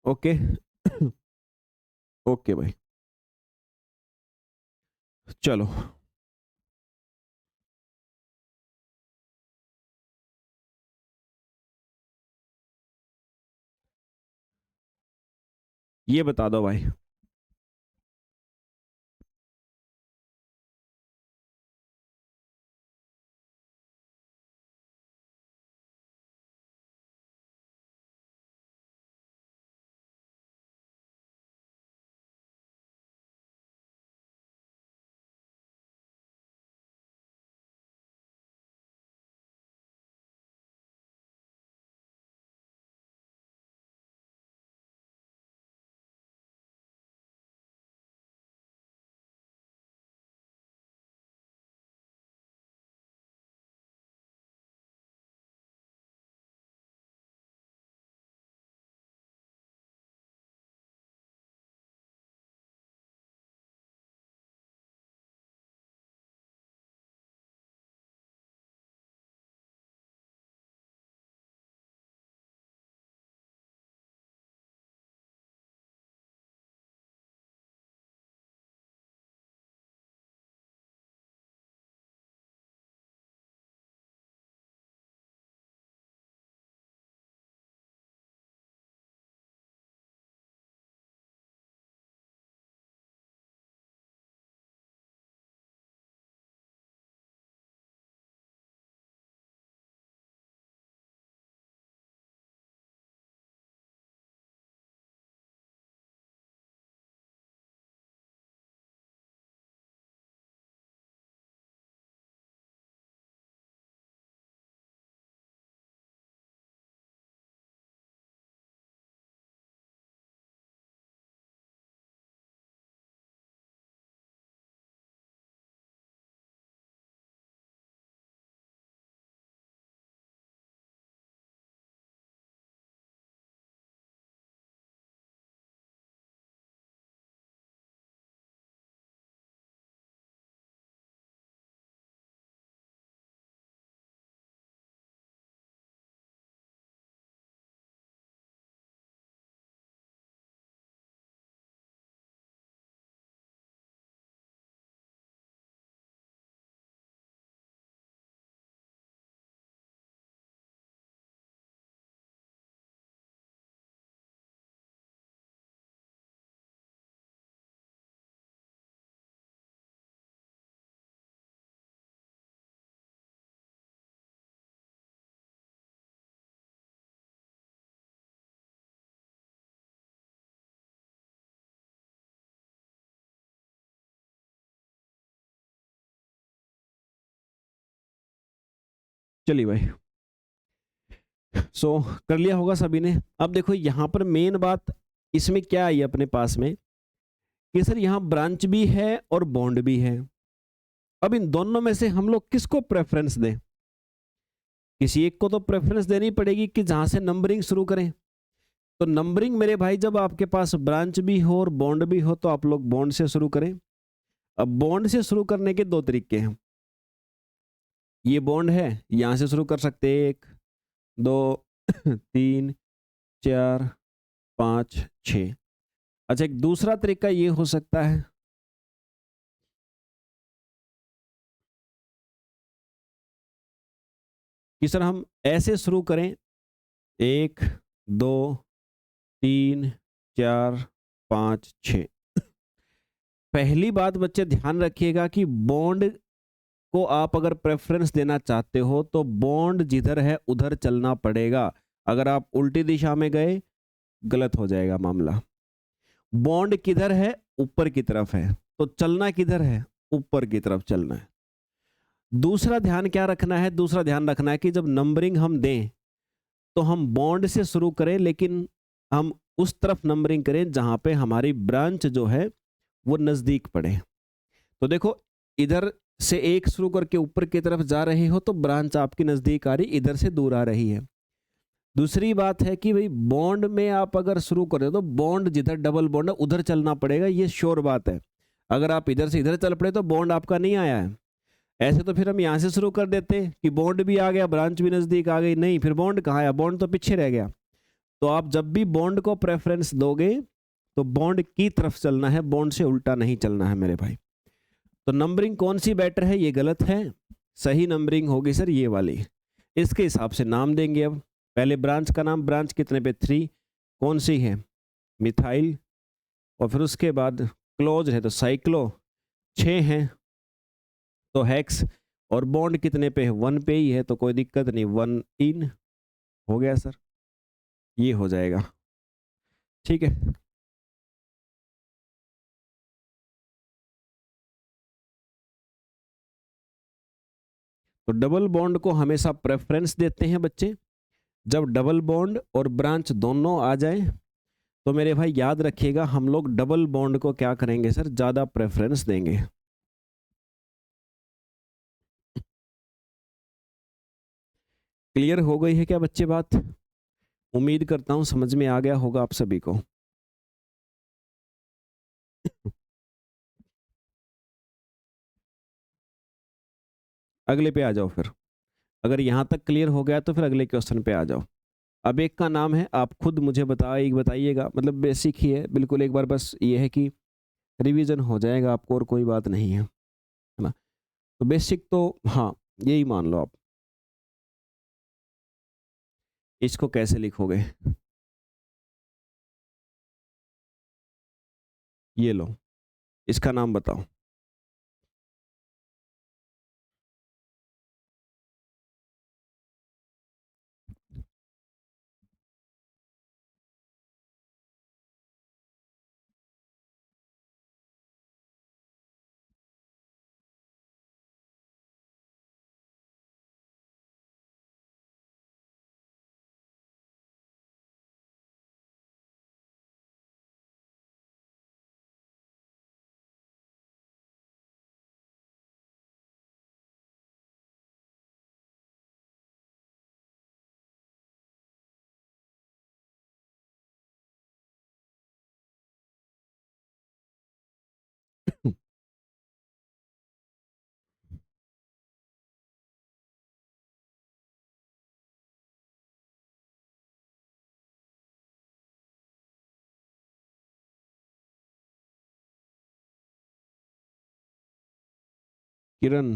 ओके। ओके भाई, चलो। ये बता दो भाई। चलिए भाई, सो कर लिया होगा सभी ने। अब देखो यहाँ पर मेन बात इसमें क्या आई अपने पास में कि सर यहाँ ब्रांच भी है और बॉन्ड भी है। अब इन दोनों में से हम लोग किसको प्रेफरेंस दें? किसी एक को तो प्रेफरेंस देनी पड़ेगी कि जहां से नंबरिंग शुरू करें। तो नंबरिंग मेरे भाई जब आपके पास ब्रांच भी हो और बॉन्ड भी हो तो आप लोग बॉन्ड से शुरू करें। अब बॉन्ड से शुरू करने के दो तरीके हैं। ये बॉन्ड है, यहां से शुरू कर सकते हैं, 1 2 3 4 5 6। अच्छा, एक दूसरा तरीका ये हो सकता है कि सर हम ऐसे शुरू करें, 1 2 3 4 5 6। पहली बात बच्चे ध्यान रखिएगा कि बॉन्ड को आप अगर प्रेफरेंस देना चाहते हो तो बॉन्ड जिधर है उधर चलना पड़ेगा। अगर आप उल्टी दिशा में गए गलत हो जाएगा मामला। बॉन्ड किधर है? ऊपर की तरफ है, तो चलना किधर है? ऊपर की तरफ चलना है। दूसरा ध्यान क्या रखना है? दूसरा ध्यान रखना है कि जब नंबरिंग हम दें तो हम बॉन्ड से शुरू करें, लेकिन हम उस तरफ नंबरिंग करें जहां पे हमारी ब्रांच जो है वो नजदीक पड़े। तो देखो, इधर से 1 शुरू करके ऊपर की तरफ जा रहे हो तो ब्रांच आपकी नजदीक आ रही, इधर से दूर आ रही है। दूसरी बात है कि भाई बॉन्ड में आप अगर शुरू करें तो बॉन्ड जिधर डबल बॉन्ड है उधर चलना पड़ेगा, ये श्योर बात है। अगर आप इधर से इधर चल पड़े तो बॉन्ड आपका नहीं आया है। ऐसे तो फिर हम यहाँ से शुरू कर देते कि बॉन्ड भी आ गया, ब्रांच भी नजदीक आ गई, नहीं फिर बॉन्ड कहाँ आया? बॉन्ड तो पीछे रह गया। तो आप जब भी बॉन्ड को प्रेफरेंस दोगे तो बॉन्ड की तरफ चलना है, बॉन्ड से उल्टा नहीं चलना है मेरे भाई। तो नंबरिंग कौन सी बेटर है? ये गलत है। सही नंबरिंग होगी सर ये वाली। इसके हिसाब से नाम देंगे। अब पहले ब्रांच का नाम, ब्रांच कितने पे? 3। कौन सी है? मिथाइल और फिर उसके बाद क्लोज है तो साइक्लो, 6 हैं तो हेक्स, और बॉन्ड कितने पे है, 1 पे ही है तो कोई दिक्कत नहीं, 1 इन हो गया सर, ये हो जाएगा। ठीक है। तो डबल बॉन्ड को हमेशा प्रेफरेंस देते हैं बच्चे। जब डबल बॉन्ड और ब्रांच दोनों आ जाए तो मेरे भाई याद रखिएगा, हम लोग डबल बॉन्ड को क्या करेंगे सर, ज्यादा प्रेफरेंस देंगे। क्लियर हो गई है क्या बच्चे बात? उम्मीद करता हूं समझ में आ गया होगा आप सभी को। अगले पे आ जाओ फिर। अगर यहां तक क्लियर हो गया तो फिर अगले क्वेश्चन पे आ जाओ। अब एक का नाम है, आप खुद मुझे बताइएगा, मतलब बेसिक ही है बिल्कुल, एक बार बस ये है कि रिवीजन हो जाएगा आपको, और कोई बात नहीं है ना। तो बेसिक तो हाँ, यही मान लो आप। इसको कैसे लिखोगे, ये लो, इसका नाम बताओ। किरण,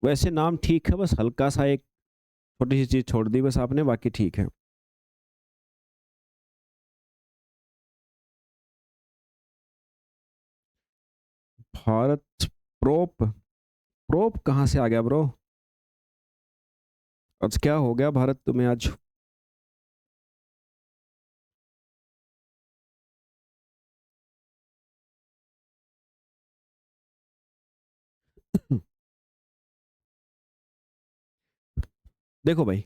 वैसे नाम ठीक है, बस हल्का सा एक छोटी सी चीज छोड़ दी बस आपने, बाकी ठीक है। भारत प्रोप, प्रोप कहाँ से आ गया ब्रो? आज क्या हो गया भारत तुम्हें आज? देखो भाई,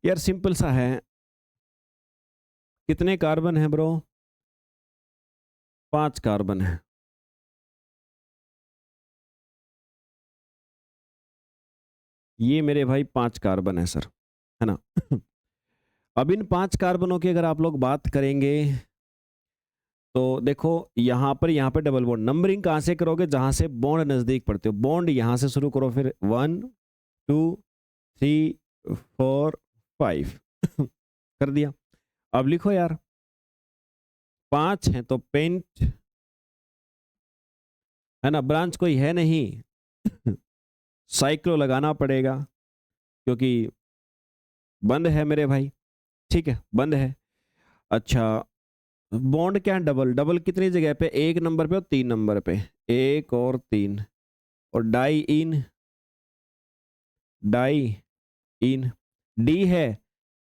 यार सिंपल सा है, कितने कार्बन है ब्रो? 5 कार्बन है। ये मेरे भाई 5 कार्बन है सर, है ना? अब इन 5 कार्बनों की अगर आप लोग बात करेंगे तो देखो, यहाँ पर डबल बॉन्ड नंबरिंग कहाँ से करोगे, जहां से बॉन्ड नजदीक पड़ते हो, बॉन्ड यहां से शुरू करो, फिर 1 2 3 4 5 कर दिया। अब लिखो यार, 5 है तो पेंट, है ना, ब्रांच कोई है नहीं, साइक्लो लगाना पड़ेगा क्योंकि बंद है मेरे भाई। ठीक है, बंद है। अच्छा, बॉन्ड क्या है, डबल, डबल कितनी जगह पे, 1 नंबर पे और 3 नंबर पे, 1 और 3, और डाई इन, डाई इन, डी है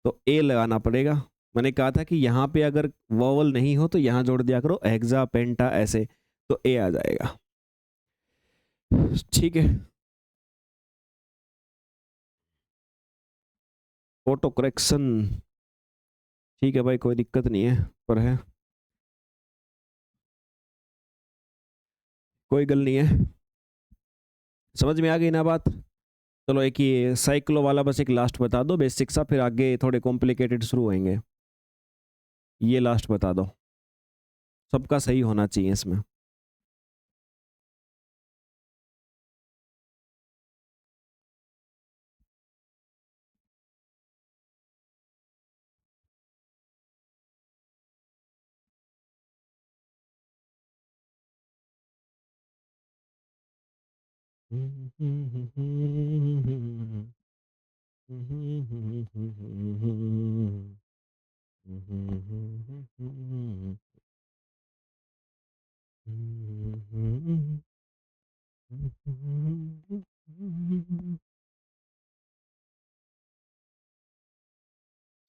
तो ए लगाना पड़ेगा। मैंने कहा था कि यहाँ पे अगर वोवल नहीं हो तो यहाँ जोड़ दिया करो, हेक्सा पेंटा ऐसे, तो ए आ जाएगा। ठीक है, ऑटो करेक्शन, ठीक है भाई, कोई दिक्कत नहीं है, पर है, कोई गल नहीं है। समझ में आ गई ना बात? चलो एक ये साइक्लो वाला बस एक लास्ट बता दो बेसिक सा, फिर आगे थोड़े कॉम्प्लिकेटेड शुरू होंगे। ये लास्ट बता दो, सबका सही होना चाहिए इसमें।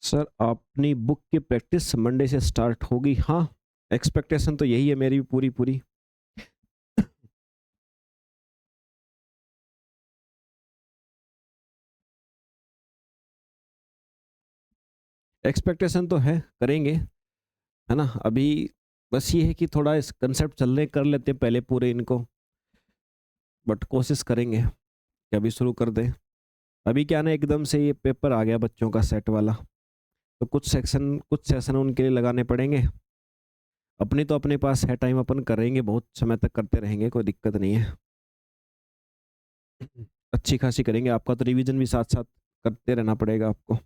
सर अपनी बुक की प्रैक्टिस मंडे से स्टार्ट होगी। हाँ, एक्सपेक्टेशन तो यही है मेरी भी पूरी पूरी। एक्सपेक्टेशन तो है, करेंगे, है ना। अभी बस ये है कि थोड़ा इस कंसेप्ट चलने कर लेते हैं पहले पूरे इनको, बट कोशिश करेंगे कि अभी शुरू कर दें। अभी क्या ना, एकदम से ये पेपर आ गया बच्चों का सेट वाला, तो कुछ सेशन उनके लिए लगाने पड़ेंगे। अपनी तो अपने पास है टाइम, अपन करेंगे, बहुत समय तक करते रहेंगे, कोई दिक्कत नहीं है। अच्छी खासी करेंगे, आपका तो रिवीजन भी साथ साथ करते रहना पड़ेगा आपको।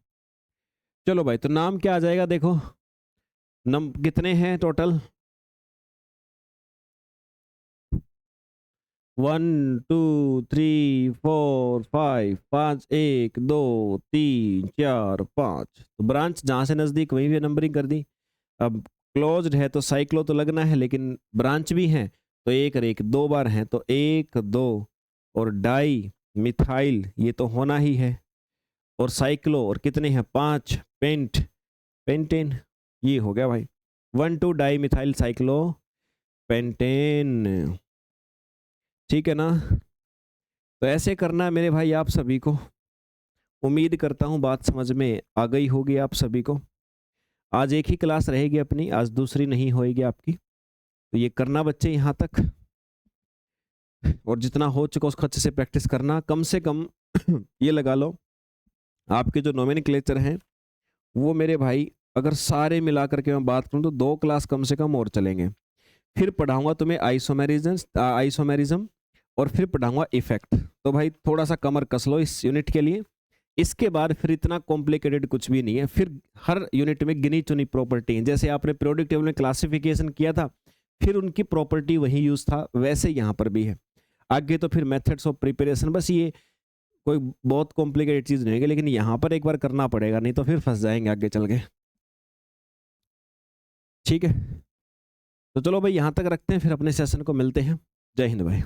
चलो भाई, तो नाम क्या आ जाएगा देखो, नम कितने हैं टोटल? 1 2 3 4 5, 1 2 3 4 5। तो ब्रांच जहाँ से नज़दीक वहीं पे नंबरिंग कर दी। अब क्लोज्ड है तो साइक्लो तो लगना है, लेकिन ब्रांच भी है तो एक और एक 2 बार हैं, तो 1 2। और डाई मिथाइल ये तो होना ही है। और साइक्लो, और कितने हैं? 5। पेंट, पेंटेन, ये हो गया भाई। 1 2 डाई मिथाइल साइक्लो पेंटेन। ठीक है ना। तो ऐसे करना है मेरे भाई आप सभी को। उम्मीद करता हूँ बात समझ में आ गई होगी आप सभी को। आज एक ही क्लास रहेगी अपनी, आज दूसरी नहीं होएगी आपकी। तो ये करना बच्चे यहाँ तक, और जितना हो चुका उसको अच्छे से प्रैक्टिस करना। कम से कम ये लगा लो, आपके जो नोमेनक्लेचर हैं वो मेरे भाई, अगर सारे मिला करके मैं बात करूँ तो 2 क्लास कम से कम और चलेंगे। फिर पढ़ाऊंगा तुम्हें आइसोमेरिज्म, और फिर पढ़ाऊंगा इफेक्ट। तो भाई थोड़ा सा कमर कस लो इस यूनिट के लिए। इसके बाद फिर इतना कॉम्प्लिकेटेड कुछ भी नहीं है। फिर हर यूनिट में गिनी चुनी प्रॉपर्टी है, जैसे आपने पीरियोडिक टेबल में क्लासिफिकेशन किया था, फिर उनकी प्रॉपर्टी वही यूज था, वैसे यहाँ पर भी है। आगे तो फिर मेथड्स ऑफ प्रिपरेशन, बस ये कोई बहुत कॉम्प्लिकेटेड चीज नहीं है, लेकिन यहाँ पर एक बार करना पड़ेगा, नहीं तो फिर फंस जाएंगे आगे चल के। ठीक है, तो चलो भाई यहाँ तक रखते हैं, फिर अपने सेशन को मिलते हैं। जय हिंद भाई।